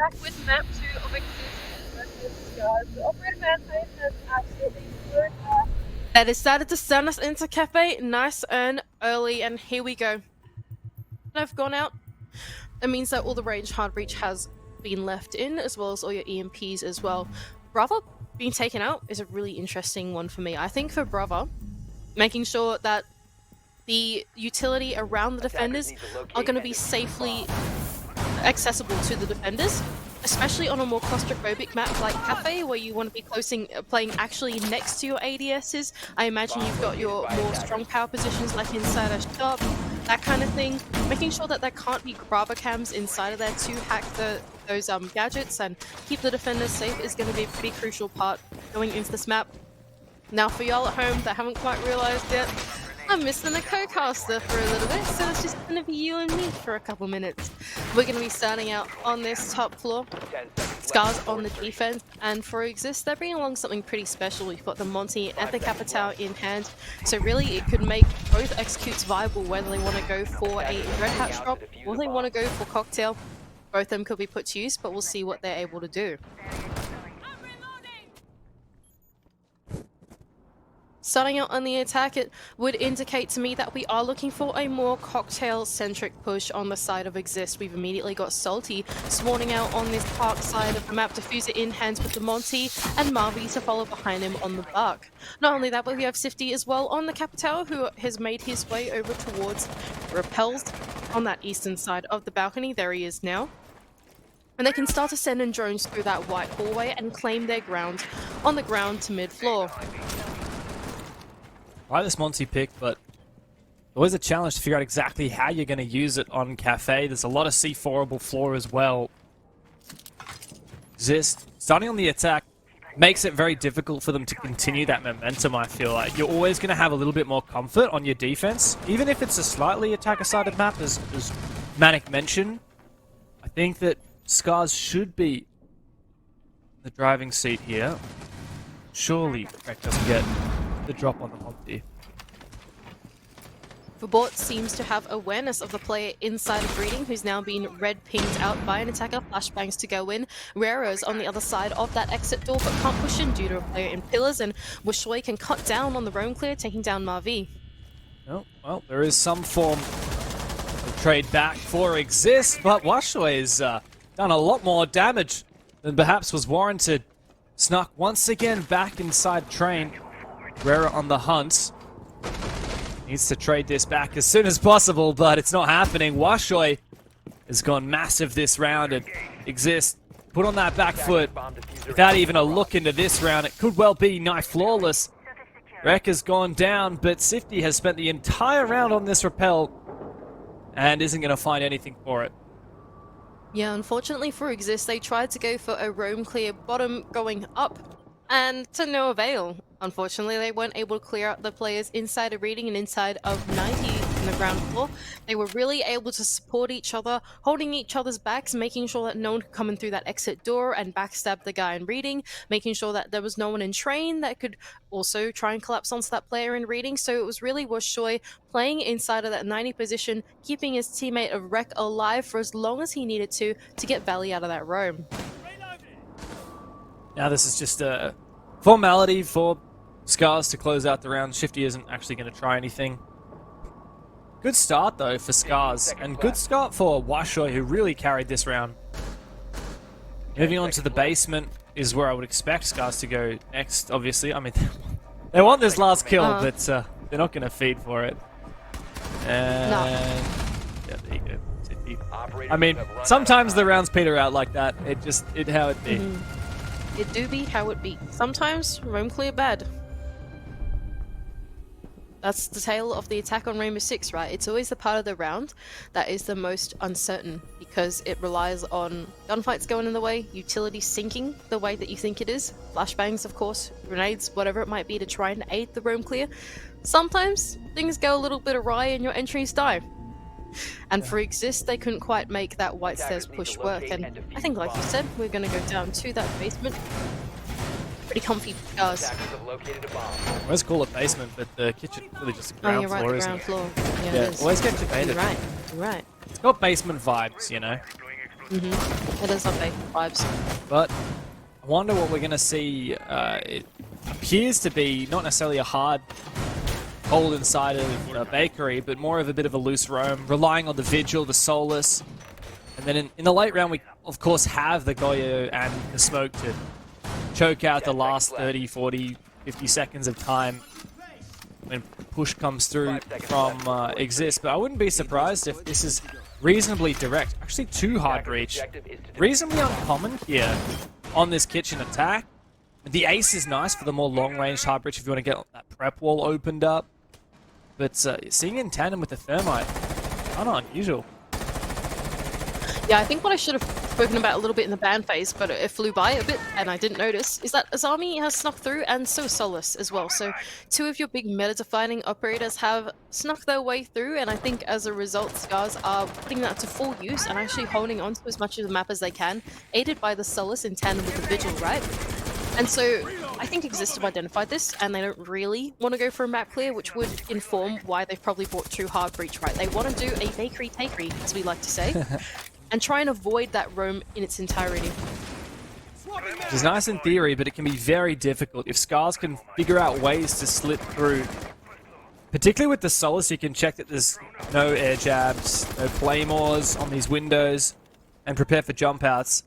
back with map 2 of IGZIST versus SCARZ. The operator man phase has absolutely blown past. They decided to send us into Cafe. Nice earn early, and here we go. I've gone out. It means that all the range hard reach has been left in, as well as all your EMPs as well. Brother being taken out is a really interesting one for me. I think for Brother, making sure that the utility around the defenders are going to be safely accessible to the defenders, especially on a more claustrophobic map like Cafe, where you want to be playing actually next to your ADSs. I imagine you've got your more strong power positions like inside a shop, that kind of thing. Making sure that there can't be grabber cams inside of there to hack those gadgets and keep the defenders safe is going to be a pretty crucial part going into this map. Now for y'all at home that haven't quite realized yet, I'm missing a co-caster for a little bit, so it's just going to be you and me for a couple minutes. We're going to be starting out on this top floor. SCARZ on the defense, and for IGZIST, they're bringing along something pretty special. We've got the Monty and the Capitao in hand, so really it could make both executes viable, whether they want to go for a Red Hat drop or they want to go for Cocktail. Both of them could be put to use, but we'll see what they're able to do. Starting out on the attack, it would indicate to me that we are looking for a more cocktail-centric push on the side of IGZIST. We've immediately got Salty spawning out on this park side of the map, Diffuser in hands with the Monty, and Marvy to follow behind him on the Bark. Not only that, but we have Sifty as well on the Capitao, who has made his way over towards Repels on that eastern side of the balcony. There he is now. And they can start to send in drones through that white hallway and claim their ground on the ground to mid-floor. I like this Monty pick, but always a challenge to figure out exactly how you're going to use it on Cafe. There's a lot of C4able floor as well. IGZIST, starting on the attack, makes it very difficult for them to continue that momentum, I feel like. You're always going to have a little bit more comfort on your defense, even if it's a slightly attacker-sided map, as Manic mentioned. I think that SCARZ should be in the driving seat here. Surely Rek doesn't get the drop on the Monty. Verbort seems to have awareness of the player inside of Breeding, who's now been red pinged out by an attacker. Flashbangs to go in. Raro's on the other side of that exit door, but can't push in due to a player in pillars, and Wishoy can cut down on the roam clear, taking down Marvy. Oh, well, there is some form of trade back for IGZIST, but Wishoy has done a lot more damage than perhaps was warranted. Snuck once again back inside train. Rara on the hunt. Needs to trade this back as soon as possible, but it's not happening. Wishoy has gone massive this round, and IGZIST put on that back foot without even a look into this round. It could well be nigh flawless. Rek has gone down, but Sifty has spent the entire round on this rappel and isn't going to find anything for it. Yeah, unfortunately for IGZIST, they tried to go for a roam clear bottom going up, and to no avail. Unfortunately, they weren't able to clear out the players inside of Reading and inside of 90 in the ground floor. They were really able to support each other, holding each other's backs, making sure that no one could come in through that exit door and backstab the guy in Reading, making sure that there was no one in train that could also try and collapse onto that player in Reading. So it was really Wishoy playing inside of that 90 position, keeping his teammate of Rek alive for as long as he needed to get Valley out of that roam. Now this is just a formality for SCARZ to close out the round. Shifty isn't actually going to try anything. Good start though for SCARZ, and good start for Wishoy, who really carried this round. Moving on to the basement is where I would expect SCARZ to go next, obviously. I mean, they want this last kill, but they're not going to feed for it. And yeah, there you go. Shifty. I mean, sometimes the rounds peter out like that. It how it be. It do be how it be. Sometimes roam clear bad. That's the tale of the attack on Rainbow6, right? It's always the part of the round that is the most uncertain, because it relies on gunfights going in the way, utility sinking the way that you think it is, flashbangs of course, grenades, whatever it might be to try and aid the roam clear. Sometimes things go a little bit awry and your entries die. And for IGZIST, they couldn't quite make that white stairs push work, and I think, like you said, we're going to go down to that basement. Pretty comfy cars. I always call it basement, but the kitchen really just ground floor, the isn't ground it? floor. Yeah, Yeah, always get debated. You're right. It's got basement vibes, you know. It is like vibes. But I wonder what we're going to see. It appears to be not necessarily a hard hold inside of Bakery, but more of a bit of a loose roam, relying on the Vigil, the Solus. And then in the late round, we, of course, have the Goyo and the Smoke to choke out the last 30, 40, 50 seconds of time when push comes through from IGZIST. But I wouldn't be surprised if this is reasonably direct. Actually, too hard reach. Reasonably uncommon here on this kitchen attack. The ace is nice for the more long-range hard reach if you want to get that prep wall opened up. But seeing in tandem with the Thermite, kind of unusual. Yeah, I think what I should have spoken about a little bit in the ban phase, but it flew by a bit and I didn't notice, is that Azami has snuck through and so Solus as well. So two of your big meta-defining operators have snuck their way through, and I think as a result, SCARZ are putting that to full use and actually holding on to as much of the map as they can, aided by the Solus in tandem with the Vigil, right? And so I think IGZIST have identified this, and they don't really want to go for a map clear, which would inform why they've probably bought too hard breach, right? They want to do a bakery takery, as we like to say, and try and avoid that roam in its entirety. Which is nice in theory, but it can be very difficult. If SCARZ can figure out ways to slip through, particularly with the Solus, you can check that there's no air jabs, no claymores on these windows, and prepare for jump outs.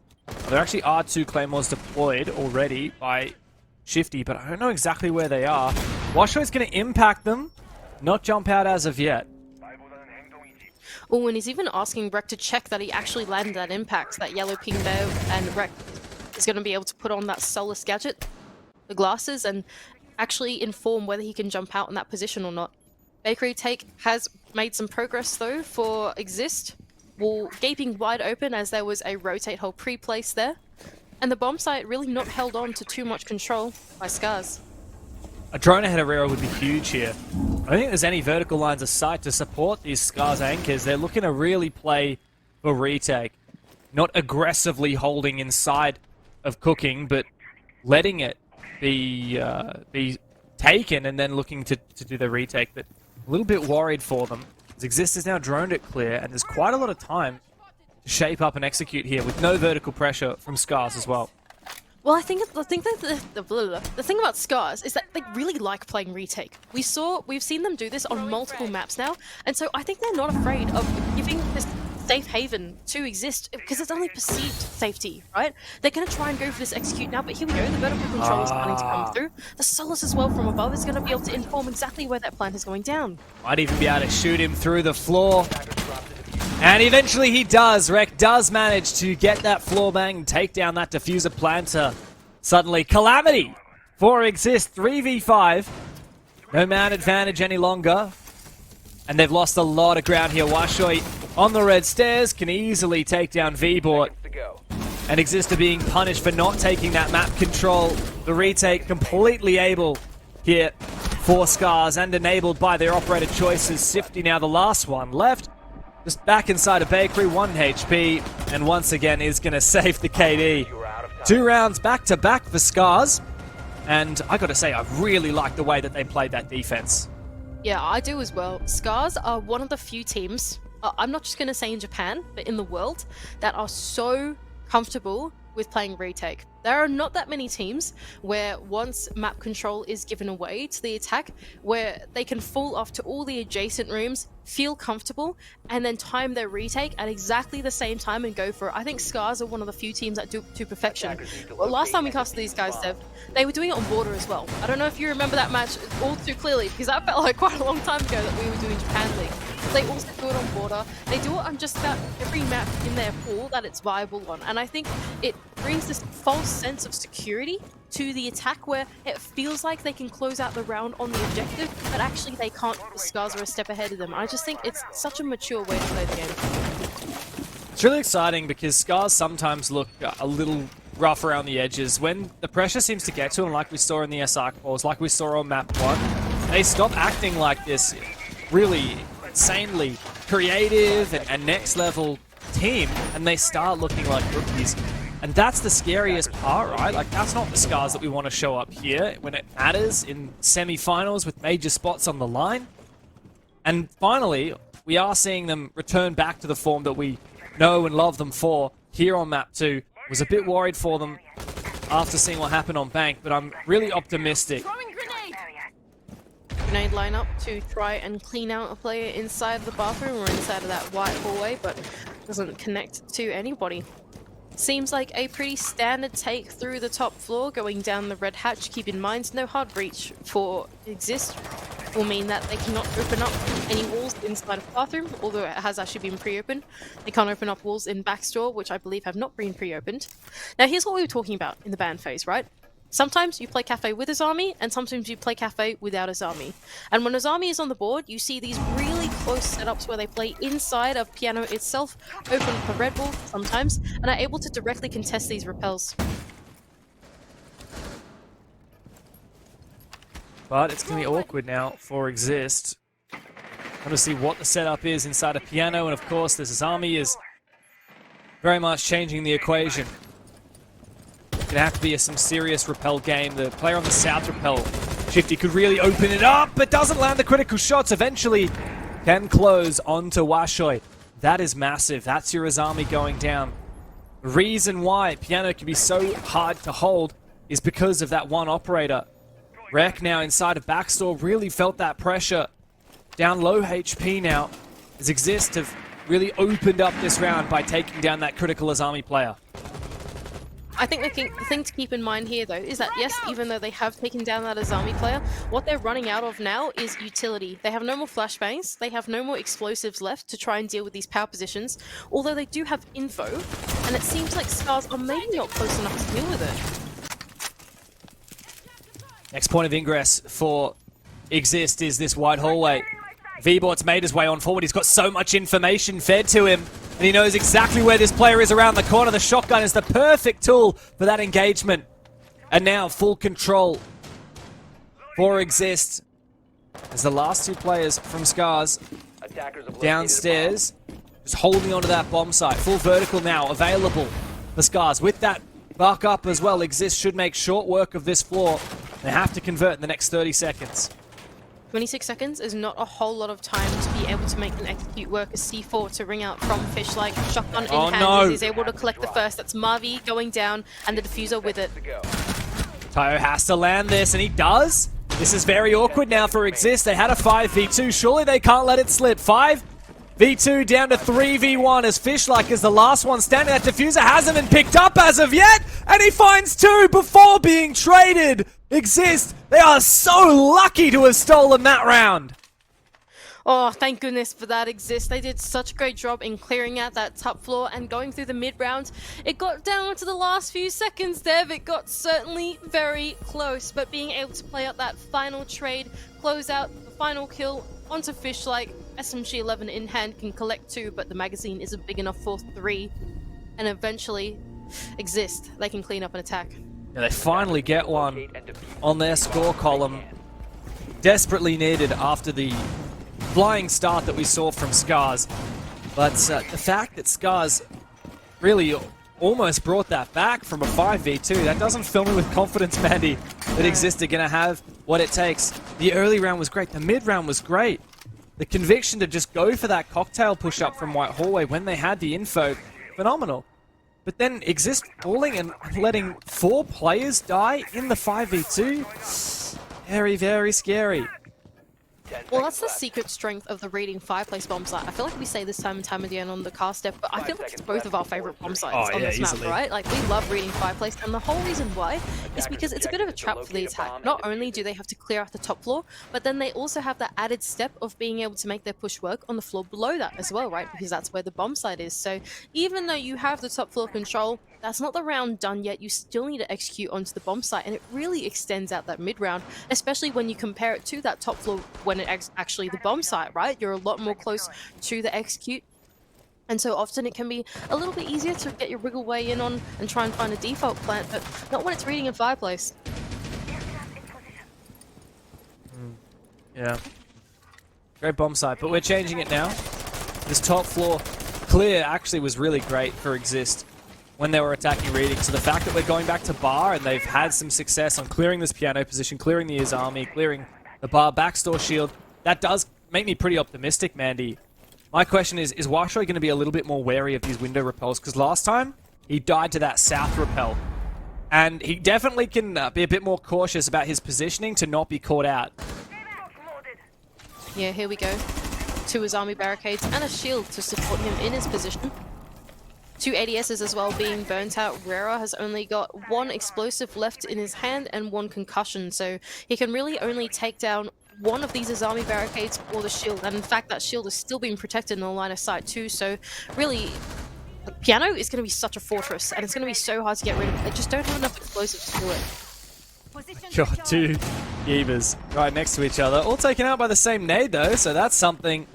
There actually are 2 claymores deployed already by Shifty, but I don't know exactly where they are. Washo is going to impact them, not jump out as of yet. Oh, and he's even asking Rek to check that he actually landed that impact, that yellow ping there, and Rek is going to be able to put on that Solus gadget, the glasses, and actually inform whether he can jump out in that position or not. Bakery Take has made some progress though for IGZIST. Wall gaping wide open as there was a rotate hole pre-placed there, and the bomb site really not held on to too much control by SCARZ. A drone ahead of Rero would be huge here. I don't think there's any vertical lines of sight to support these SCARZ anchors. They're looking to really play for retake, not aggressively holding inside of cooking, but letting it be taken and then looking to do the retake. But a little bit worried for them. IGZIST has now droned it clear, and there's quite a lot of time to shape up and execute here with no vertical pressure from SCARZ as well. Well, I think that the thing about SCARZ is that they really like playing retake. We've seen them do this on multiple maps now, and so I think they're not afraid of giving this safe haven to IGZIST because it's only perceived safety, right? They're going to try and go for this execute now, but here we go. The vertical control is planning to come through. The Solus as well from above is going to be able to inform exactly where that plant is going down. Might even be able to shoot him through the floor. And eventually he does. Rek does manage to get that floor bang and take down that diffuser planter. Suddenly, calamity for IGZIST. 3v5. No man advantage any longer. And they've lost a lot of ground here. Washoi on the red stairs can easily take down V-Bort. And IGZIST are being punished for not taking that map control. The retake completely able here for SCARZ and enabled by their operator choices. Sifty now the last one left. Just back inside a bakery, 1 HP, and once again is going to save the KD. 2 rounds back-to-back for SCARZ, and I got to say, I really like the way that they played that defense. Yeah, I do as well. SCARZ are one of the few teams, I'm not just going to say in Japan, but in the world, that are so comfortable with playing retake. There are not that many teams where once map control is given away to the attack, where they can fall off to all the adjacent rooms, feel comfortable, and then time their retake at exactly the same time and go for it. I think SCARZ are one of the few teams that do to perfection. Well, last time we casted these guys, Dev, they were doing it on border as well. I don't know if you remember that match all too clearly, because that felt like quite a long time ago that we were doing Japan League. They also do it on border. They do it on just about every map in their pool that it's viable on. And I think it brings this false sense of security to the attack where it feels like they can close out the round on the objective, but actually they can't. The SCARZ are a step ahead of them. I just think it's such a mature way to play the game. It's really exciting because SCARZ sometimes look a little rough around the edges. When the pressure seems to get to them, like we saw in the SR calls, like we saw on map 1, they stop acting like this really insanely creative and next level team, and they start looking like rookies. And that's the scariest part, right? Like, that's not the SCARZ that we want to show up here when it matters in semi-finals with major spots on the line. And finally, we are seeing them return back to the form that we know and love them for here on map 2. Was a bit worried for them after seeing what happened on Bank, but I'm really optimistic. Grenade lineup to try and clean out a player inside the bathroom or inside of that white hallway, but doesn't connect to anybody. Seems like a pretty standard take through the top floor, going down the red hatch. Keep in mind, no hard breach for IGZIST will mean that they cannot open up any walls inside of the bathroom, although it has actually been pre-opened. They can't open up walls in backstore, which I believe have not been pre-opened. Now here's what we were talking about in the ban phase, right? Sometimes you play Cafe with Azami, and sometimes you play Cafe without Azami. And when Azami is on the board, you see these really close setups where they play inside of Piano itself, open up a red wall sometimes, and are able to directly contest these repels. But it's going to be awkward now for IGZIST. Want to see what the setup is inside of Piano, and of course this Azami is very much changing the equation. Gonna have to be some serious repel game. The player on the south repel, Shifty, could really open it up, but doesn't land the critical shots. Eventually can close onto Washoy. That is massive. That's your Azami going down. The reason why Piano can be so hard to hold is because of that one operator. Rek now inside of backstore really felt that pressure. Down low HP now, as IGZIST have really opened up this round by taking down that critical Azami player. I think the thing to keep in mind here, though, is that yes, even though they have taken down that Azami player, what they're running out of now is utility. They have no more flashbangs, they have no more explosives left to try and deal with these power positions, although they do have info, and it seems like SCARZ are maybe not close enough to deal with it. Next point of ingress for IGZIST is this wide hallway. VBot's made his way on forward. He's got so much information fed to him, and he knows exactly where this player is around the corner. The shotgun is the perfect tool for that engagement. And now full control for IGZIST as the last two players from SCARZ downstairs just holding onto that bomb site. Full vertical now available for SCARZ. With that buck up as well, IGZIST should make short work of this floor. They have to convert in the next 30 seconds. 26 seconds is not a whole lot of time to be able to make an execute work. A C4 to ring out from Fish like shotgun in hand. No. He's able to collect the first. That's Marvi going down and the diffuser with it. Tayo has to land this, and he does. This is very awkward now for IGZIST. They had a 5v2. Surely they can't let it slip. 5v2 down to 3v1 as Fishlike is the last one standing. That diffuser hasn't been picked up as of yet, and he finds two before being traded. IGZIST, they are so lucky to have stolen that round. Oh, thank goodness for that, IGZIST. They did such a great job in clearing out that top floor and going through the mid-round. It got down to the last few seconds there, but it got certainly very close. But being able to play out that final trade, close out the final kill onto Fishlike, SMG-11 in hand can collect two, but the magazine isn't big enough for three. And eventually, IGZIST, they can clean up an attack. Yeah, they finally get one on their score column. Desperately needed after the flying start that we saw from SCARZ. But the fact that SCARZ really almost brought that back from a 5v2, that doesn't fill me with confidence, Mandy, that IGZIST are going to have what it takes. The early round was great. The mid round was great. The conviction to just go for that cocktail push-up from White Hallway when they had the info, phenomenal. But then IGZIST falling and letting 4 players die in the 5v2, very, very scary. Well, that's the secret strength of the reading fireplace bomb site. I feel like we say this time and time again on the cast step, but I feel like it's both of our favorite bomb sites on this map, right? Like, we love reading fireplace, and the whole reason why is because it's a bit of a trap for the attack. Not only do they have to clear out the top floor, but then they also have that added step of being able to make their push work on the floor below that as well, right? Because that's where the bomb site is. So even though you have the top floor control, that's not the round done yet. You still need to execute onto the bomb site, and it really extends out that mid round, especially when you compare it to that top floor when it's actually the bomb site, right? You're a lot more close to the execute, and so often it can be a little bit easier to get your wiggle way in on and try and find a default plant, but not when it's reading in fireplace. Yeah. Great bomb site, but we're changing it now. This top floor clear actually was really great for IGZIST when they were attacking reading. So the fact that we're going back to bar and they've had some success on clearing this piano position, clearing the Azami, clearing the bar backstore shield, that does make me pretty optimistic, Mandy. My question is Washoy going to be a little bit more wary of these window repels? Because last time, he died to that south rappel. And he definitely can be a bit more cautious about his positioning to not be caught out. Yeah, here we go. 2 Azami barricades and a shield to support him in his position. 2 ADSs as well being burnt out. Rera has only got 1 explosive left in his hand and 1 concussion, so he can really only take down one of these Azami barricades or the shield, and in fact that shield is still being protected in the line of sight too, so really the Piano is going to be such a fortress and it's going to be so hard to get rid of. They just don't have enough explosives to do it. Got 2 Givers right next to each other, all taken out by the same nade though, so that's something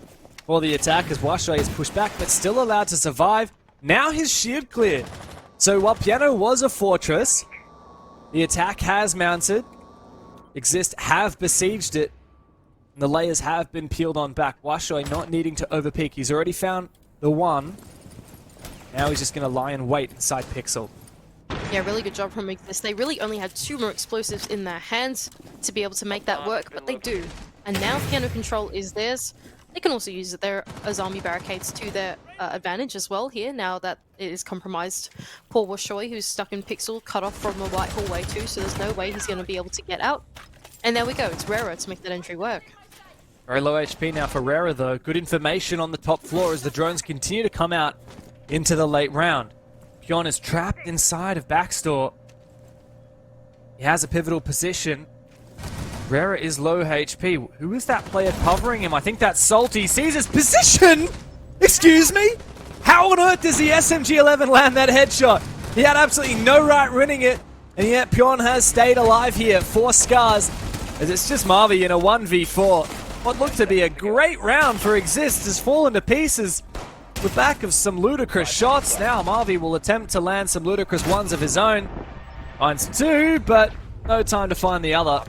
for the attack as Washway is pushed back but still allowed to survive. Now his shield cleared. So while Piano was a fortress, the attack has mounted. IGZIST have besieged it. And the layers have been peeled on back. Washway not needing to overpeak. He's already found the one. Now he's just going to lie in wait inside Pixel. Yeah, really good job from IGZIST. They really only had 2 more explosives in their hands to be able to make that work, but they do. And now Piano control is theirs. They can also use their Azami barricades to their advantage as well here, now that it is compromised. Poor Washoy, who's stuck in Pixel, cut off from a white hallway too, so there's no way he's going to be able to get out. And there we go, it's Rera to make that entry work. Very low HP now for Rera though. Good information on the top floor as the drones continue to come out into the late round. Pion is trapped inside of Backstore. He has a pivotal position. Rera is low HP. Who is that player covering him? I think that's Salty. Sees his position! Excuse me? How on earth does the SMG-11 land that headshot? He had absolutely no right winning it, and yet Pion has stayed alive here for SCARZ, as it's just Marvi in a 1v4. What looked to be a great round for IGZIST has fallen to pieces. The back of some ludicrous shots. Now Marvi will attempt to land some ludicrous ones of his own. Finds 2, but no time to find the other.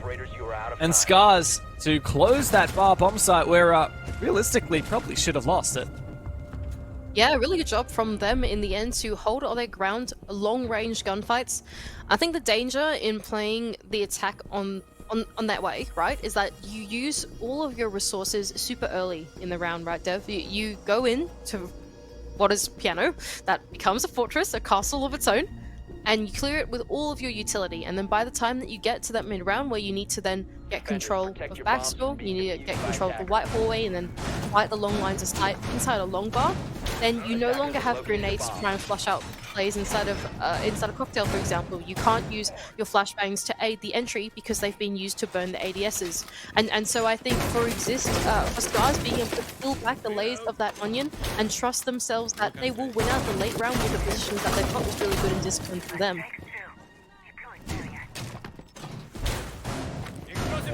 And SCARZ to close that bar bomb site where realistically probably should have lost it. Yeah, really good job from them in the end to hold all their ground, long-range gunfights. I think the danger in playing the attack on that way, right, is that you use all of your resources super early in the round, right, Dev? You go in to what is Piano, that becomes a fortress, a castle of its own, and you clear it with all of your utility, and then by the time that you get to that mid-round where you need to then get control of Backstore, you need to get control of the white hallway and then fight the long lines of sight inside a long bar, then you no longer have grenades to try and flush out plays inside of Cocktail, for example. You can't use your flashbangs to aid the entry because they've been used to burn the ADSs. And so I think for IGZIST, for SCARZ being able to peel back the layers of that onion and trust themselves that they will win out the late round with the positions that they've got was really good and disciplined for them.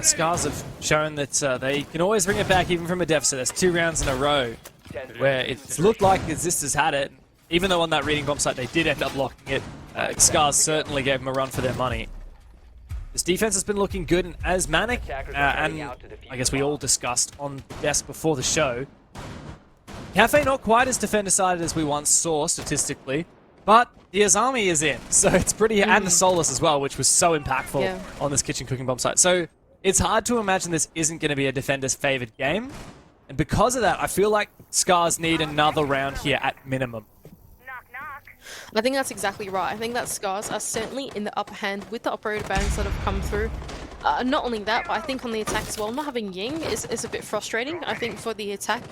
SCARZ have shown that they can always bring it back even from a deficit. There's 2 rounds in a row where it's looked like IGZIST has had it. Even though on that reading bomb site they did end up locking it, SCARZ certainly gave them a run for their money. This defense has been looking good, and as Manic, and I guess we all discussed on the desk before the show, Cafe not quite as defender-sided as we once saw statistically, but the Azami is in, so it's pretty, and the Solus as well, which was so impactful on this kitchen cooking bomb site. So it's hard to imagine this isn't going to be a defender's favored game, and because of that, I feel like SCARZ need another round here at minimum. I think that's exactly right. I think that SCARZ are certainly in the upper hand with the operator bans that have come through. Not only that, but I think on the attack as well, not having Ying is a bit frustrating. I think for the attack,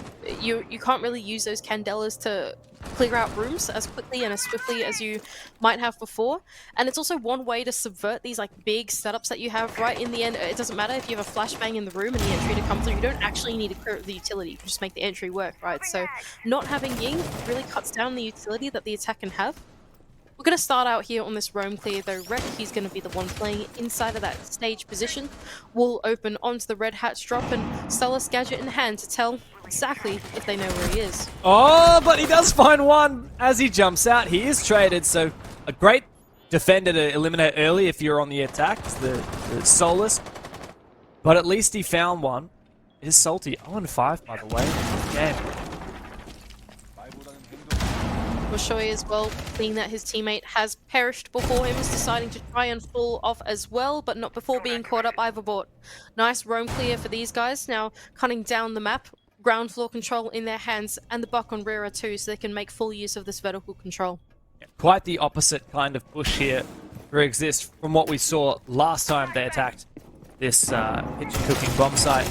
you can't really use those Candelas to clear out rooms as quickly and as swiftly as you might have before. And it's also one way to subvert these like big setups that you have, right? In the end, it doesn't matter if you have a flashbang in the room and the entry to come through. You don't actually need to clear the utility. You can just make the entry work, right? So not having Ying really cuts down the utility that the attack can have. We're going to start out here on this roam clear though. Rek, he's going to be the one playing inside of that stage position. We'll open onto the red hatch drop and Solus gadget in hand to tell exactly if they know where he is. Oh, but he does find one as he jumps out. He is traded, so a great defender to eliminate early if you're on the attack. It's the Solus. But at least he found one. It is Salty. 0-5, by the way. Again. Moshoy as well, seeing that his teammate has perished before him, is deciding to try and fall off as well, but not before being caught up by Verbort. Nice roam clear for these guys, now cutting down the map, ground floor control in their hands, and the buck on Rera too, so they can make full use of this vertical control. Quite the opposite kind of push here for IGZIST from what we saw last time they attacked this kitchen cooking bomb site.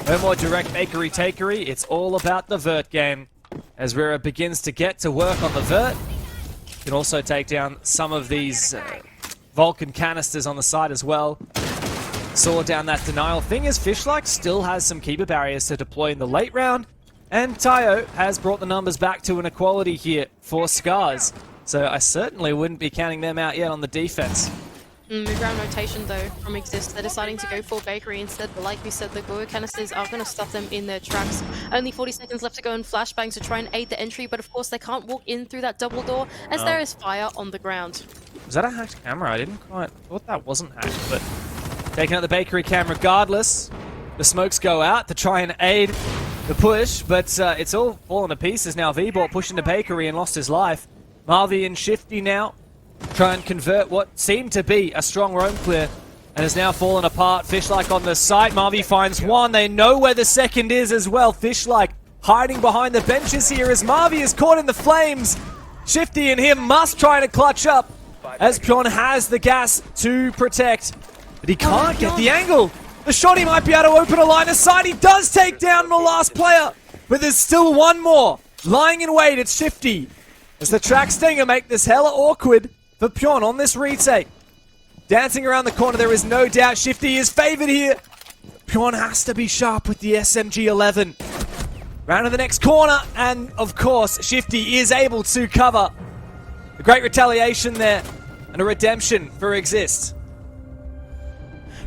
No more direct bakery takery, it's all about the vert game. As Rira begins to get to work on the vert, you can also take down some of these Vulcan canisters on the side as well. Saw down that denial. Thing is, Fishlike still has some keeper barriers to deploy in the late round, and Tayo has brought the numbers back to an equality here for SCARZ. So I certainly wouldn't be counting them out yet on the defense. Mid-round rotation though from IGZIST. They're deciding to go for bakery instead, but like we said, the Goyo canisters are going to stop them in their tracks. Only 40 seconds left to go in flashbangs to try and aid the entry, but of course they can't walk in through that double door as there is fire on the ground. Was that a hacked camera? I didn't quite thought that wasn't hacked, but taking out the bakery cam regardless. The smokes go out to try and aid the push, but it's all fallen to pieces now. V-Ball pushing the bakery and lost his life. Marvi and Shifty now try and convert what seemed to be a strong roam clear and has now fallen apart. Fishlike on the site. Marvi finds one. They know where the second is as well. Fishlike hiding behind the benches here as Marvi is caught in the flames. Shifty and him must try to clutch up as Pyon has the gas to protect, but he can't get the angle. The shot, he might be able to open a line of sight. He does take down the last player, but there's still one more lying in wait. It's Shifty as the track stinger make this hella awkward for Pyon on this retake. Dancing around the corner, there is no doubt Shifty is favored here. Pyon has to be sharp with the SMG-11. Round to the next corner, and of course, Shifty is able to cover. A great retaliation there, and a redemption for IGZIST.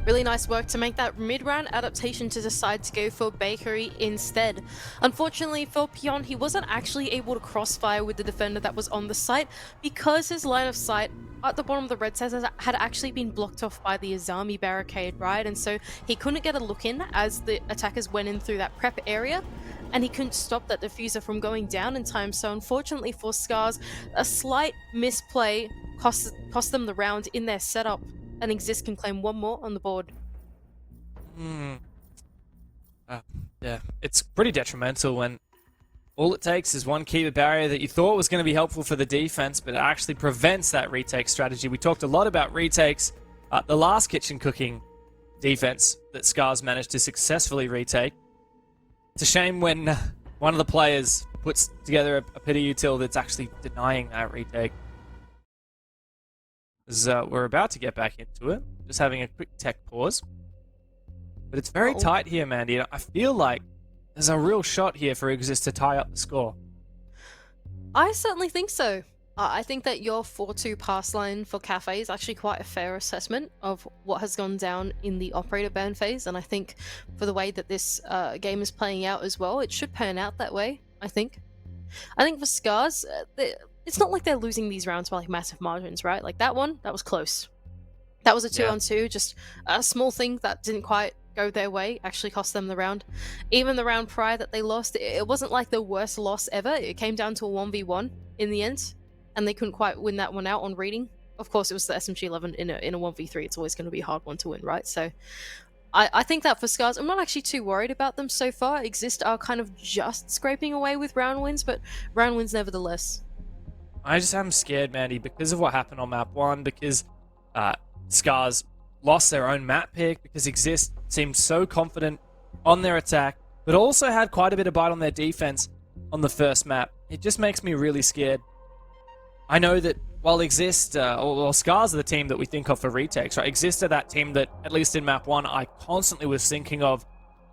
Really nice work to make that mid-round adaptation to decide to go for bakery instead. Unfortunately for Pyon, he wasn't actually able to crossfire with the defender that was on the site because his line of sight at the bottom of the red says had actually been blocked off by the Azami barricade, right? And so he couldn't get a look in as the attackers went in through that prep area, and he couldn't stop that diffuser from going down in time. So unfortunately for SCARZ, a slight misplay cost them the round in their setup, and IGZIST can claim one more on the board. Yeah, it's pretty detrimental when all it takes is one keeper barrier that you thought was going to be helpful for the defense, but it actually prevents that retake strategy. We talked a lot about retakes. The last kitchen cooking defense that SCARZ managed to successfully retake. It's a shame when one of the players puts together a pity util that's actually denying that retake. As we're about to get back into it, just having a quick tech pause. But it's very tight here, Mandy. I feel like there's a real shot here for IGZIST to tie up the score. I certainly think so. I think that your 4-2 pass line for Cafe is actually quite a fair assessment of what has gone down in the operator ban phase, and I think for the way that this game is playing out as well, it should pan out that way, I think. I think for SCARZ, it's not like they're losing these rounds by like massive margins, right? Like that one, that was close. That was a 2-on-2, just a small thing that didn't quite go their way, actually cost them the round. Even the round prior that they lost, it wasn't like the worst loss ever. It came down to a 1v1 in the end, and they couldn't quite win that one out on reading. Of course, it was the SMG-11 in a 1v3. It's always going to be a hard one to win, right? So I think that for SCARZ, I'm not actually too worried about them so far. IGZIST are kind of just scraping away with round wins, but round wins nevertheless. I just am scared, Mandy, because of what happened on map 1, because SCARZ lost their own map pick, because IGZIST seemed so confident on their attack, but also had quite a bit of bite on their defense on the first map. It just makes me really scared. I know that while IGZIST, or SCARZ are the team that we think of for retakes, right? IGZIST are that team that, at least in map 1, I constantly was thinking of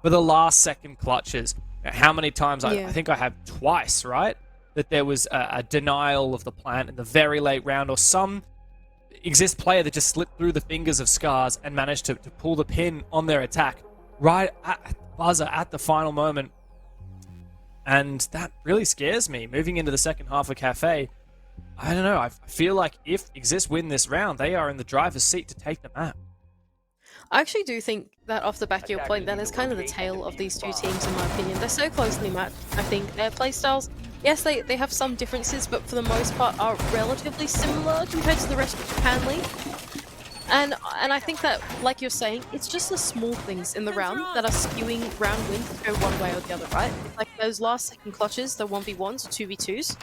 for the last second clutches. How many times, I think I have twice, right? That there was a denial of the plant in the very late round, or some IGZIST player that just slipped through the fingers of SCARZ and managed to pull the pin on their attack right at the buzzer at the final moment. And that really scares me. Moving into the second half of Cafe, I don't know, I feel like if IGZIST win this round, they are in the driver's seat to take the map. I actually do think that off the back of your point, that is kind of the tale of these two teams, in my opinion. They're so closely matched. I think their playstyles, yes, they have some differences, but for the most part are relatively similar compared to the rest of the Japan League. And I think that, like you're saying, it's just the small things in the round that are skewing round wins to go one way or the other, right? Like those last second clutches, the 1v1s, 2v2s.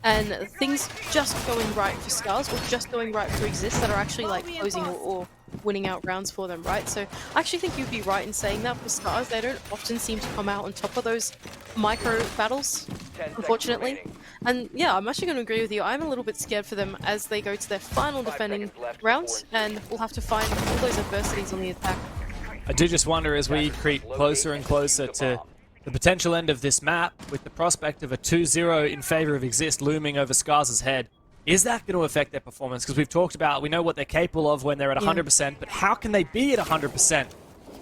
and things just going right for SCARZ or just going right for IGZIST that are actually like closing or winning out rounds for them, right? So I actually think you'd be right in saying that for SCARZ, they don't often seem to come out on top of those micro battles, unfortunately. And yeah, I'm actually going to agree with you. I'm a little bit scared for them as they go to their final defending rounds, and we'll have to find all those adversities on the attack. I do just wonder as we creep closer and closer to the potential end of this map, with the prospect of a 2-0 in favor of IGZIST looming over SCARZ's head, is that going to affect their performance? Because we've talked about, we know what they're capable of when they're at 100%, but how can they be at 100%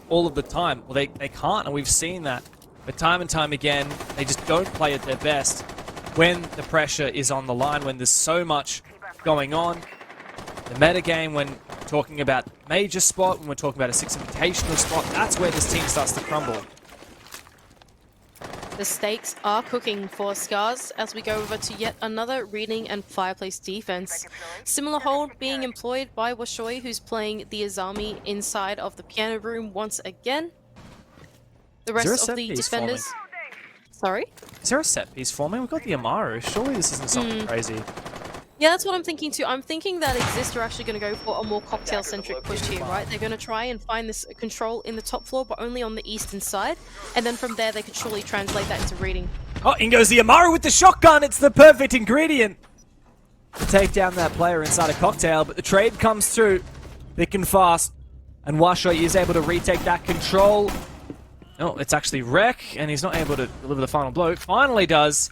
all of the time? Well, they can't, and we've seen that. But time and time again, they just don't play at their best when the pressure is on the line, when there's so much going on. The metagame, when talking about major spot, when we're talking about a 6 invitational spot, that's where this team starts to crumble. The stakes are cooking for SCARZ as we go over to yet another reading and fireplace defense. Similar hold being employed by Washoi, who's playing the Azami inside of the piano room once again. The rest of the defenders... Sorry? Is there a set piece forming? We've got the Amaru. Surely this isn't something crazy. Yeah, that's what I'm thinking too. I'm thinking that IGZIST are actually going to go for a more cocktail-centric push here, right? They're going to try and find this control in the top floor, but only on the eastern side. And then from there, they could surely translate that into reading. Oh, in goes the Amaru with the shotgun! It's the perfect ingredient to take down that player inside a cocktail, but the trade comes through thick and fast. And Washoi is able to retake that control. No, it's actually Wreck, and he's not able to deliver the final blow. Finally does.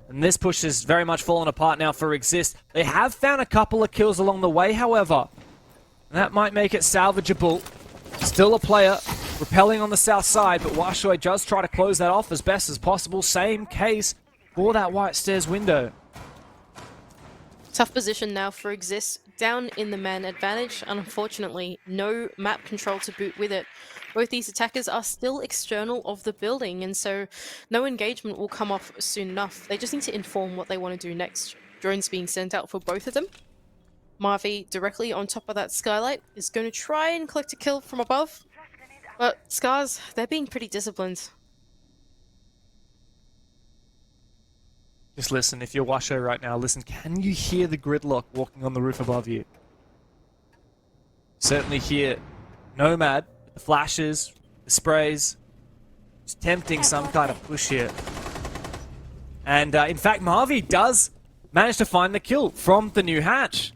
And this push is very much fallen apart now for IGZIST. They have found a couple of kills along the way, however. And that might make it salvageable. Still a player repelling on the south side, but Washoi does try to close that off as best as possible. Same case for that white stairs window. Tough position now for IGZIST, down in the man advantage, and unfortunately, no map control to boot with it. Both these attackers are still external of the building, and so no engagement will come off soon enough. They just need to inform what they want to do next. Drones being sent out for both of them. Marvi, directly on top of that skylight, is going to try and collect a kill from above. But SCARZ, they're being pretty disciplined. Just listen, if you're Washoi right now, listen, can you hear the gridlock walking on the roof above you? Certainly hear Nomad, the flashes, the sprays, just tempting some kind of push here. And in fact, Marvi does manage to find the kill from the new hatch.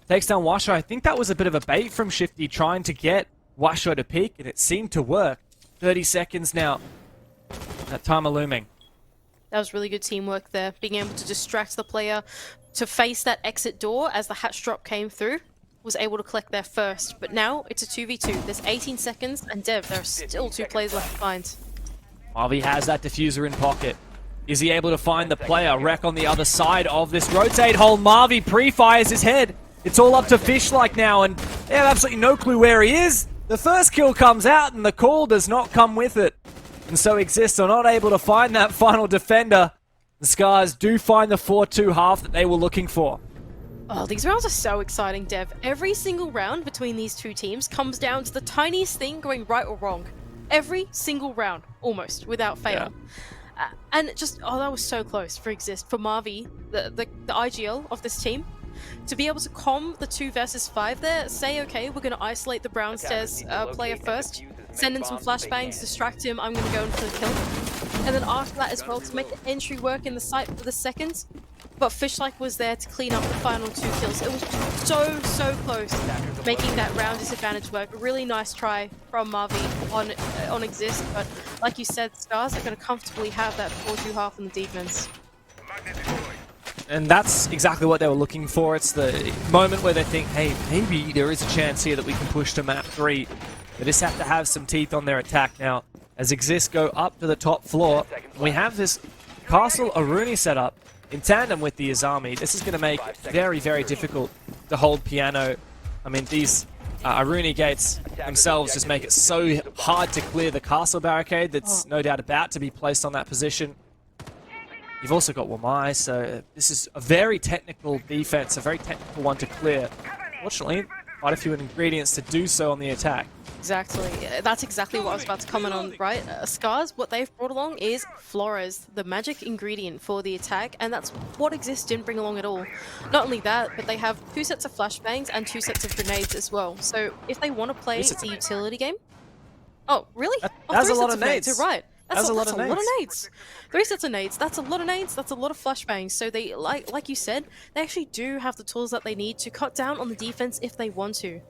Takes down Washoi. I think that was a bit of a bait from Shifty trying to get Washoi to peek, and it seemed to work. 30 seconds now. That timer looming. That was really good teamwork there, being able to distract the player to face that exit door as the hatch drop came through. Was able to collect there first, but now it's a 2v2. There's 18 seconds, and Dev, there are still 2 players left to find. Marvi has that diffuser in pocket. Is he able to find the player? Wreck on the other side of this rotate hole. Marvi pre-fires his head. It's all up to Fishlike now, and they have absolutely no clue where he is. The first kill comes out, and the call does not come with it. And so IGZIST are not able to find that final defender. The SCARZ do find the 4-2 half that they were looking for. Oh, these rounds are so exciting, Dev. Every single round between these two teams comes down to the tiniest thing going right or wrong. Every single round, almost, without fail. Yeah. And just, oh, that was so close for IGZIST, for Marvi, the IGL of this team. To be able to calm the 2 versus 5 there, say, okay, we're going to isolate the brown stairs player first, send in some flashbangs, distract him, I'm going to go in for the kill. And then after that as well, to make the entry work in the site for the second. But Fishlike was there to clean up the final 2 kills. It was so close, making that round disadvantage work. A really nice try from Marvi on IGZIST, but like you said, SCARZ are going to comfortably have that 4-2 half on the defense. And that's exactly what they were looking for. It's the moment where they think, hey, maybe there is a chance here that we can push to map 3. They just have to have some teeth on their attack now. As IGZIST go up to the top floor, we have this Castle Aruni set up in tandem with the Azami. This is going to make it very, very difficult to hold piano. I mean, these Aruni gates themselves just make it so hard to clear the castle barricade that's no doubt about to be placed on that position. You've also got Wamai, so this is a very technical defense, a very technical one to clear. Fortunately, quite a few ingredients to do so on the attack. Exactly. That's exactly what I was about to comment on, right? SCARZ, what they've brought along is Flores, the magic ingredient for the attack, and that's what IGZIST didn't bring along at all. Not only that, but they have 2 sets of flashbangs and 2 sets of grenades as well. So if they want to play the utility game... Oh, really? That's 3 a lot sets of nades. You're right. That's a lot of nades. nades. 3 sets of nades. That's a lot of nades. That's a lot of flashbangs. So they, like you said, they actually do have the tools that they need to cut down on the defense if they want to.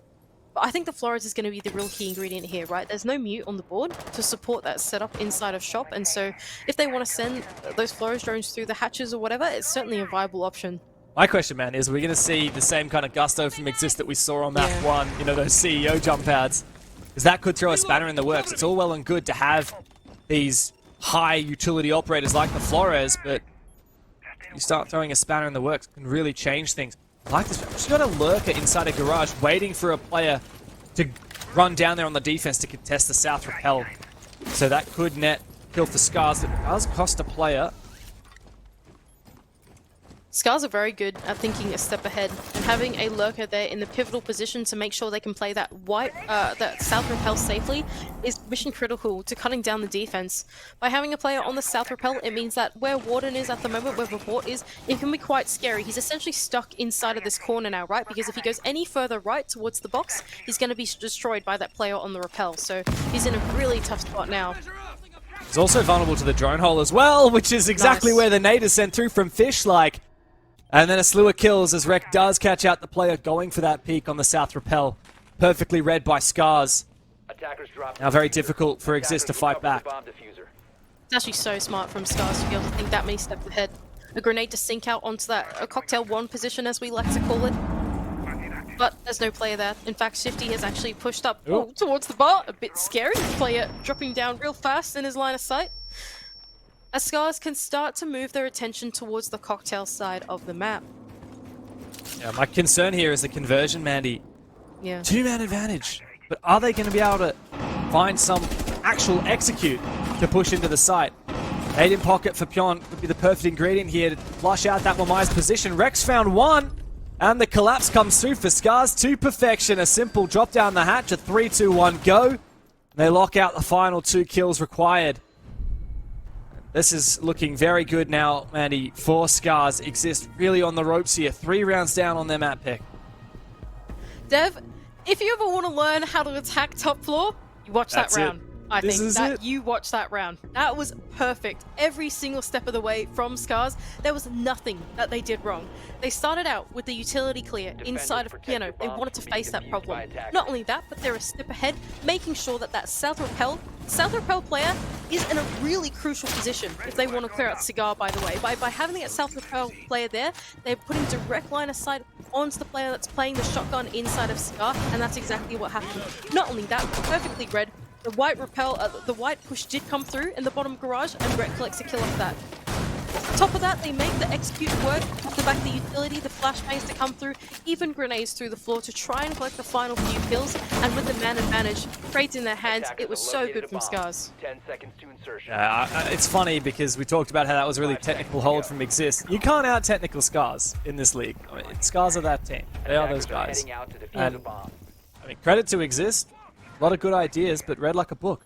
But I think the Flores is going to be the real key ingredient here, right? There's no mute on the board to support that setup inside of shop, and so if they want to send those Flores drones through the hatches or whatever, it's certainly a viable option. My question, man, is we're going to see the same kind of gusto from IGZIST that we saw on map 1, you know, those CEO jump pads. Because that could throw a spanner in the works. It's all well and good to have these high utility operators like the Flores, but you start throwing a spanner in the works, it can really change things. I like this. She's got a lurker inside a garage waiting for a player to run down there on the defense to contest the south rappel. So that could net kill for SCARZ. It does cost a player. SCARZ are very good at thinking a step ahead, and having a lurker there in the pivotal position to make sure they can play that that south rappel safely is mission critical to cutting down the defense. By having a player on the south rappel, it means that where Warden is at the moment, where Report is, it can be quite scary. He's essentially stuck inside of this corner now, right? Because if he goes any further right towards the box, he's going to be destroyed by that player on the rappel. So he's in a really tough spot now. He's also vulnerable to the drone hole as well, which is exactly where the nade is sent through from Fish-like. And then a slew of kills as Rek does catch out the player going for that peak on the south rappel. Perfectly read by SCARZ. Now very difficult for IGZIST to fight back. It's actually so smart from SCARZ to be able to think that many steps ahead. A grenade to sink out onto that cocktail 1 position, as we like to call it. But there's no player there. In fact, Shifty has actually pushed up towards the bar. A bit scary. The player dropping down real fast in his line of sight. As SCARZ can start to move their attention towards the cocktail side of the map. Yeah, my concern here is the conversion, Mandy. Yeah. 2-man advantage. But are they going to be able to find some actual execute to push into the site? Aid in pocket for Pion would be the perfect ingredient here to flush out that Mamai's position. Rex found 1, and the collapse comes through for SCARZ to perfection. A simple drop down the hatch, a 3-2-1 go. And they lock out the final 2 kills required. This is looking very good now, Mandy, for SCARZ. IGZIST really on the ropes here. 3 rounds down on their map pick. Dev, if you ever want to learn how to attack top floor, you watch that round. I think that you watch that round. That was perfect. Every single step of the way from SCARZ, there was nothing that they did wrong. They started out with the utility clear inside of Piano. They wanted to face that problem. Not only that, but they're a step ahead, making sure that that South Rappel player is in a really crucial position if they want to clear out Cigar, by the way. By having that South Rappel player there, they're putting direct line of sight onto the player that's playing the shotgun inside of Cigar, and that's exactly what happened. Not only that, perfectly read. The white the white push did come through in the bottom garage, and Rhett collects a kill off that. On top of that, they make the execute work, off the back of the utility, the flashbangs to come through, even grenades through the floor to try and collect the final few kills, and with the man advantage, trades in their hands, it was so good from SCARZ. 10 seconds to insertion. It's funny because we talked about how that was a really technical hold from IGZIST. You can't out-technical SCARZ in this league. I mean, SCARZ are that team. They are those guys. And, I mean, credit to IGZIST. A lot of good ideas, but read like a book.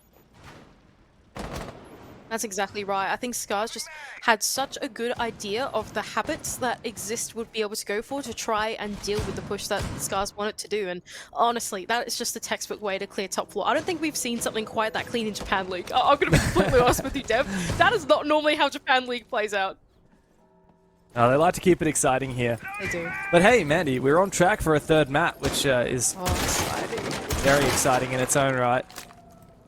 That's exactly right. I think SCARZ just had such a good idea of the habits that IGZIST would be able to go for to try and deal with the push that SCARZ wanted to do. And honestly, that is just the textbook way to clear top floor. I don't think we've seen something quite that clean in Japan League. I'm going to be completely honest with you, Dev. That is not normally how Japan League plays out. They like to keep it exciting here. They do. But hey, Mandy, we're on track for a 3rd map, which is exciting. Very exciting in its own right.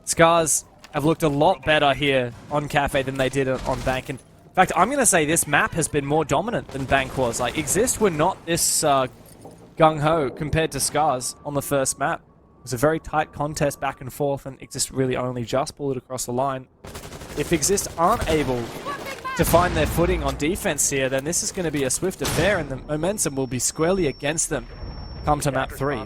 SCARZ have looked a lot better here on Cafe than they did on Bank. And in fact, I'm going to say this map has been more dominant than Bank was. Like, IGZIST were not this gung-ho compared to SCARZ on the first map. It was a very tight contest back and forth, and IGZIST really only just pulled it across the line. If IGZIST aren't able to find their footing on defense here, then this is going to be a swift affair, and the momentum will be squarely against them come to map 3.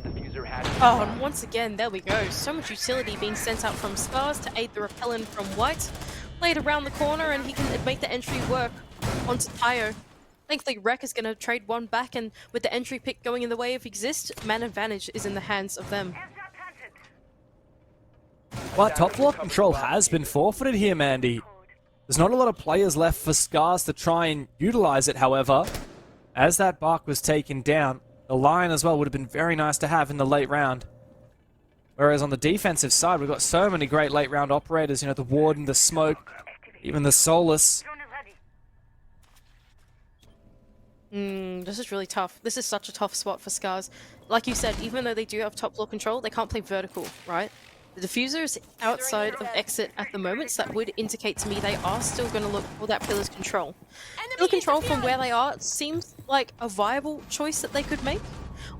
Oh, and once again, there we go. So much utility being sent out from SCARZ to aid the repellent from White. Played around the corner, and he can make the entry work onto Tayo. Thankfully, Rek is going to trade one back, and with the entry pick going in the way of IGZIST, man advantage is in the hands of them. But top floor control has been forfeited here, Mandy. There's not a lot of players left for SCARZ to try and utilize it, however. As that bark was taken down, the Lion as well would have been very nice to have in the late round. Whereas on the defensive side, we've got so many great late round operators, you know, the Warden, the Smoke, even the Solus. This is really tough. This is such a tough spot for SCARZ. Like you said, even though they do have top floor control, they can't play vertical, right? The diffuser is outside of exit at the moment, so that would indicate to me they are still going to look for that pillar's control. Pillar control from where they are seems like a viable choice that they could make.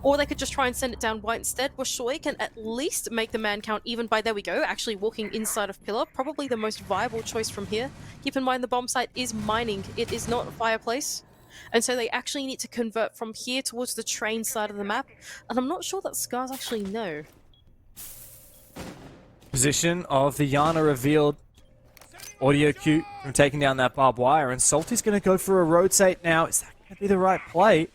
Or they could just try and send it down white instead, where Shoy can at least make the man count even by, there we go, actually walking inside of pillar. Probably the most viable choice from here. Keep in mind the bomb site is mining, it is not a fireplace. And so they actually need to convert from here towards the train side of the map. And I'm not sure that SCARZ actually know. Position of the Yana revealed. Audio cue from taking down that barbed wire. And Salty's going to go for a rotate now. Is that going to be the right play?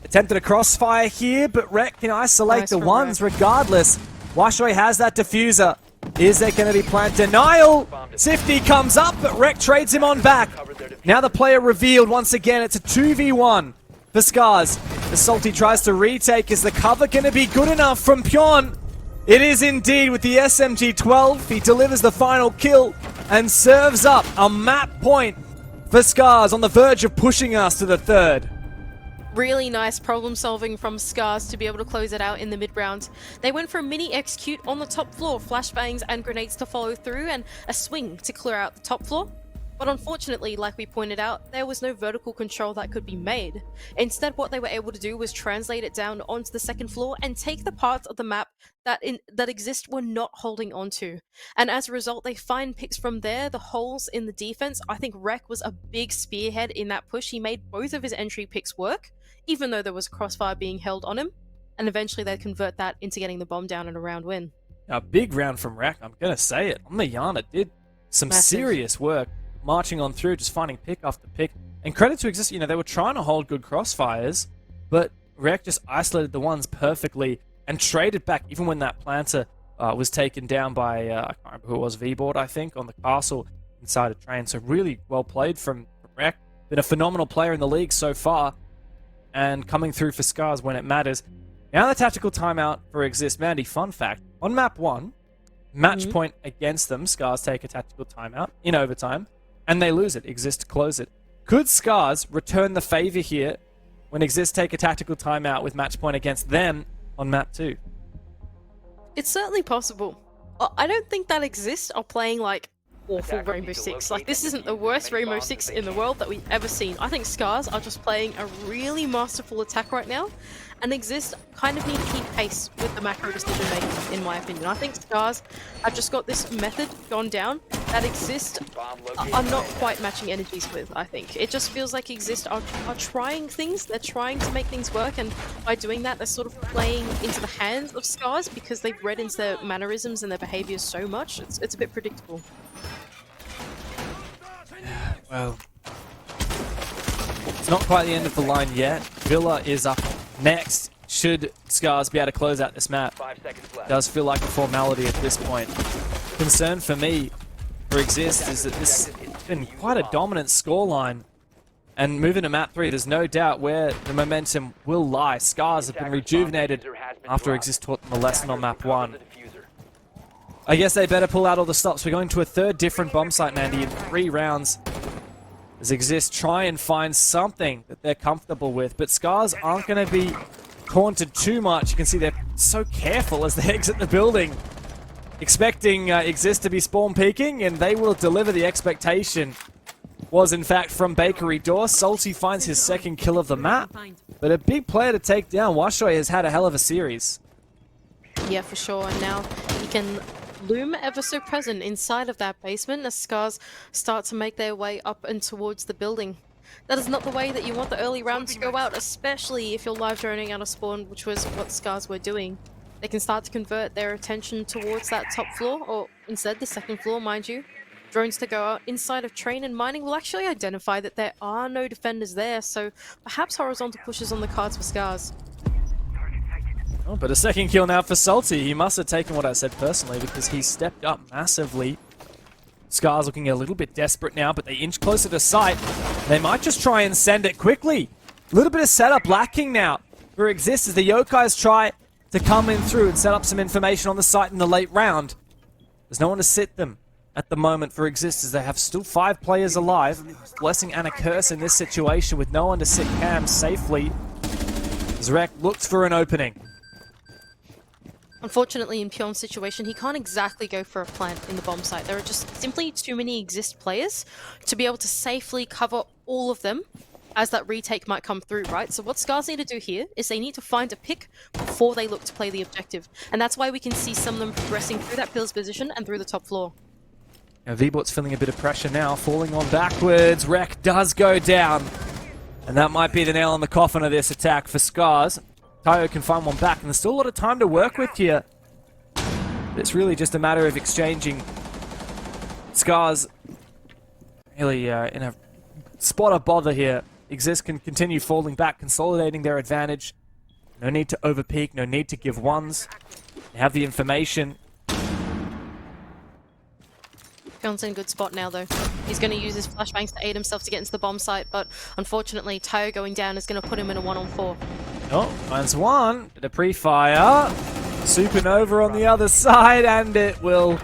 Attempted a crossfire here, but Rek can isolate the ones regardless. Washoy has that diffuser. Is there going to be plant denial? Sifty comes up, but Rek trades him on back. Now the player revealed once again. It's a 2v1 for SCARZ. The Salty tries to retake. Is the cover going to be good enough from Pyon? It is indeed with the SMG-12. He delivers the final kill and serves up a map point for SCARZ on the verge of pushing us to the third. Really nice problem solving from SCARZ to be able to close it out in the mid round. They went for a mini execute on the top floor, flashbangs and grenades to follow through, and a swing to clear out the top floor. But unfortunately, like we pointed out, there was no vertical control that could be made. Instead, what they were able to do was translate it down onto the second floor and take the parts of the map that IGZIST were not holding onto. And as a result, they find picks from there, the holes in the defense. I think Rek was a big spearhead in that push. He made both of his entry picks work, even though there was a crossfire being held on him. And eventually they'd convert that into getting the bomb down and a round win. A big round from Rek, I'm going to say it. On the Yana did some serious work. Marching on through, just finding pick after pick. And credit to IGZIST, you know, they were trying to hold good crossfires, but Rek just isolated the ones perfectly and traded back, even when that planter was taken down by, I can't remember who it was, V-Board, I think, on the castle inside a train. So really well played from Rek. Been a phenomenal player in the league so far, and coming through for SCARZ when it matters. Now the tactical timeout for IGZIST. Mandy, fun fact, on map 1, match point against them, SCARZ take a tactical timeout in overtime, and they lose it. IGZIST close it. Could SCARZ return the favor here when IGZIST take a tactical timeout with match point against them on map 2? It's certainly possible. I don't think that IGZIST are playing like awful Rainbow Six. Like, this isn't the worst Rainbow Six in the world that we've ever seen. I think SCARZ are just playing a really masterful attack right now, and IGZIST kind of need to keep pace with the macro decision making, in my opinion. I think SCARZ have just got this method gone down that IGZIST are not quite matching energies with, I think. It just feels like IGZIST are trying things, they're trying to make things work, and by doing that, they're sort of playing into the hands of SCARZ because they've read into their mannerisms and their behaviors so much. It's a bit predictable. Well, it's not quite the end of the line yet. Villa is up next. Should SCARZ be able to close out this map? 5 seconds left. Does feel like a formality at this point. Concern for me for IGZIST is that this has been quite a dominant scoreline. And moving to map 3, there's no doubt where the momentum will lie. SCARZ have been rejuvenated after IGZIST taught them a lesson on map 1. I guess they better pull out all the stops. We're going to a third different bomb site, Mandy, in 3 rounds. As IGZIST try and find something that they're comfortable with, but SCARZ aren't going to be taunted too much. You can see they're so careful as they exit the building, expecting IGZIST to be spawn peeking, and they will deliver. The expectation was in fact from Bakery Door. Salty finds his second kill of the map, but a big player to take down. Washoy has had a hell of a series. Yeah, for sure, and now he can loom ever so present inside of that basement as SCARZ start to make their way up and towards the building. That is not the way that you want the early rounds to go out, especially if you're live droning out of spawn, which was what SCARZ were doing. They can start to convert their attention towards that top floor, or instead the second floor, mind you. drones to go out inside of train and mining will actually identify that there are no defenders there, so perhaps horizontal pushes on the cards for SCARZ. Oh, but a second kill now for Salty. He must have taken what I said personally because he stepped up massively. SCARZ looking a little bit desperate now, but they inch closer to sight. They might just try and send it quickly. A little bit of setup lacking now for IGZIST as the Yokais try to come in through and set up some information on the site in the late round. There's no one to sit them at the moment for IGZIST as they have still 5 players alive. Blessing and a curse in this situation with no one to sit cams safely. Zrek looks for an opening. Unfortunately, in Pion's situation, he can't exactly go for a plant in the bomb site. There are just simply too many IGZIST players to be able to safely cover all of them as that retake might come through, right? So what SCARZ need to do here is they need to find a pick before they look to play the objective. And that's why we can see some of them progressing through that pillar's position and through the top floor. Now V-Bot's feeling a bit of pressure now, falling on backwards. Rek does go down. And that might be the nail on the coffin of this attack for SCARZ. Tayo can find one back, and there's still a lot of time to work with here. It's really just a matter of exchanging. SCARZ really in a spot of bother here. IGZIST can continue falling back, consolidating their advantage. No need to overpeak, no need to give ones. They have the information. Pion's in a good spot now, though. He's going to use his flashbangs to aid himself to get into the bomb site, but unfortunately, Tayo going down is going to put him in a 1-on-4. Oh, finds one. Bit of pre-fire. Supernova on the other side, and it will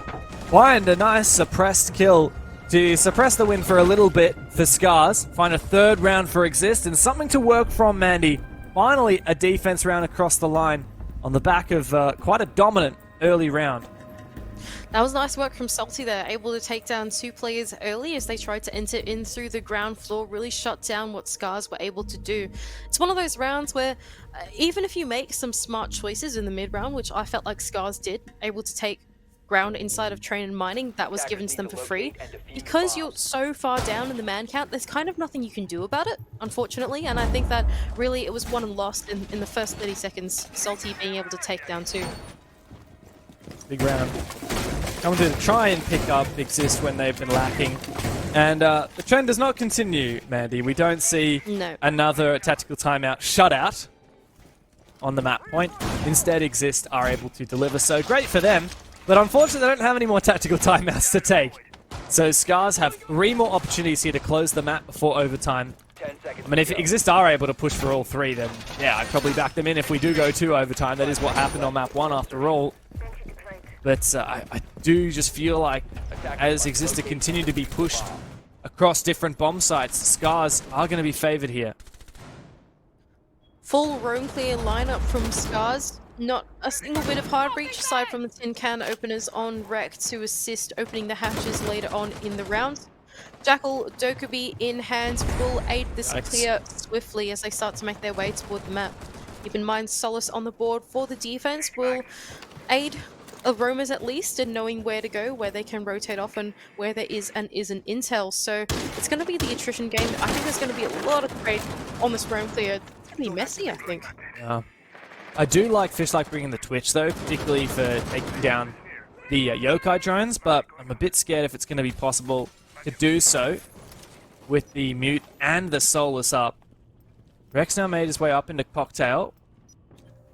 find a nice suppressed kill to suppress the win for a little bit for SCARZ. Find a 3rd round for IGZIST, and something to work from, Mandy. Finally, a defense round across the line on the back of quite a dominant early round. That was nice work from Salty there, able to take down 2 players early as they tried to enter in through the ground floor, really shut down what SCARZ were able to do. It's one of those rounds where even if you make some smart choices in the mid-round, which I felt like SCARZ did, able to take ground inside of train and mining that was given to them for free, because you're so far down in the man count, there's kind of nothing you can do about it, unfortunately, and I think that really it was won and lost in the first 30 seconds, Salty being able to take down 2. Big round. Coming to try and pick up IGZIST when they've been lacking. And the trend does not continue, Mandy. We don't see another tactical timeout shutout on the map point. Instead, IGZIST are able to deliver, so great for them. But unfortunately, they don't have any more tactical timeouts to take. So SCARZ have 3 more opportunities here to close the map before overtime. I mean, if IGZIST are able to push for all 3, then yeah, I'd probably back them in if we do go to overtime. That is what happened on map 1 after all. But I do just feel like as IGZIST continue to be pushed across different bomb sites, SCARZ are going to be favored here. Full roam clear lineup from SCARZ. Not a single bit of hard breach aside from the tin can openers on Rek to assist opening the hatches later on in the round. Jackal, Dokubi in hand will aid this clear swiftly as they start to make their way toward the map. Keep in mind, Solace on the board for the defense will aid roamers at least in knowing where to go, where they can rotate off, and where there is and isn't intel. So it's going to be the attrition game. I think there's going to be a lot of trade on this roam clear. It's going to be messy, I think. Yeah. I do like Fishlike bringing the Twitch, though, particularly for taking down the Yokai drones, but I'm a bit scared if it's going to be possible to do so with the Mute and the Solus up. Rex now made his way up into Cocktail.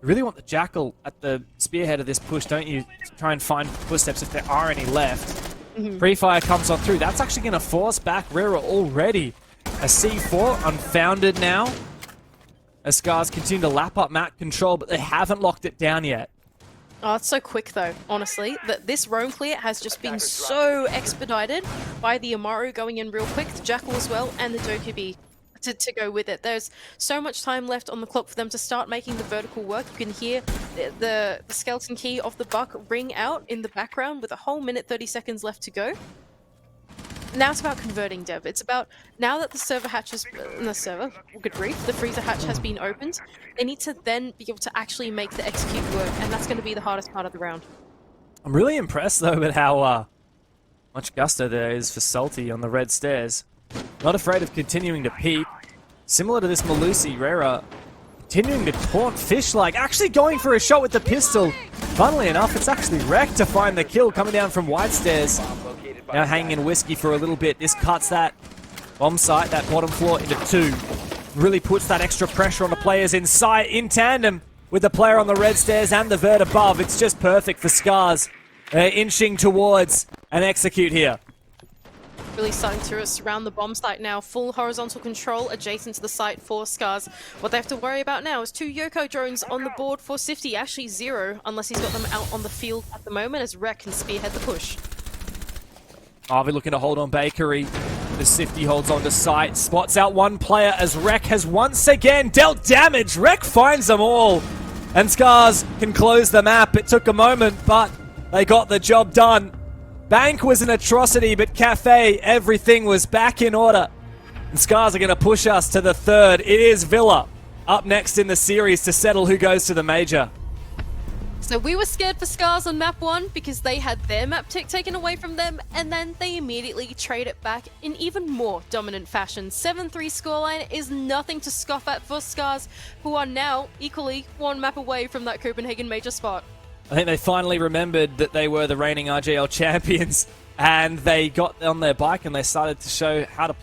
You really want the Jackal at the spearhead of this push, don't you? To try and find footsteps if there are any left. Pre-fire comes on through. That's actually going to force back Rira already. A C4 unfounded now. As SCARZ continue to lap up map control, but they haven't locked it down yet. Oh, it's so quick though, honestly. This roam clear has just been so expedited by the Amaru going in real quick, the Jackal as well, and the Dokubi to go with it. There's so much time left on the clock for them to start making the vertical work. You can hear the skeleton key of the Buck ring out in the background with a whole minute 30 seconds left to go. Now it's about converting, Dev. It's about, now that the server hatch has, good grief, the freezer hatch has been opened, they need to then be able to actually make the execute work, and that's going to be the hardest part of the round. I'm really impressed, though, with how much gusto there is for Salty on the red stairs. Not afraid of continuing to peek. Similar to this Malusi, Rera continuing to taunt Fishlike, actually going for a shot with the pistol. Funnily enough, it's actually Rek to find the kill coming down from wide stairs. Now hanging in Whiskey for a little bit. This cuts that bomb site, that bottom floor, into 2. Really puts that extra pressure on the players inside in tandem with the player on the red stairs and the vert above. It's just perfect for SCARZ. Inching towards an execute here. Really starting to surround the bomb site now. Full horizontal control adjacent to the site for SCARZ. What they have to worry about now is 2 Yoko drones on the board for Sifty. Actually 0, unless he's got them out on the field at the moment, as Rek can spearhead the push. Harvey looking to hold on Bakery. The Sifty holds on to site. Spots out one player as Rek has once again dealt damage. Rek finds them all. And SCARZ can close the map. It took a moment, but they got the job done. Bank was an atrocity, but Cafe, everything was back in order. And SCARZ are going to push us to the 3rd. It is Villa up next in the series to settle who goes to the major. So we were scared for SCARZ on map 1 because they had their map tick taken away from them, and then they immediately trade it back in even more dominant fashion. 7-3 scoreline is nothing to scoff at for SCARZ, who are now equally 1 map away from that Copenhagen major spot. I think they finally remembered that they were the reigning RJL champions, and they got on their bike and they started to show how to play.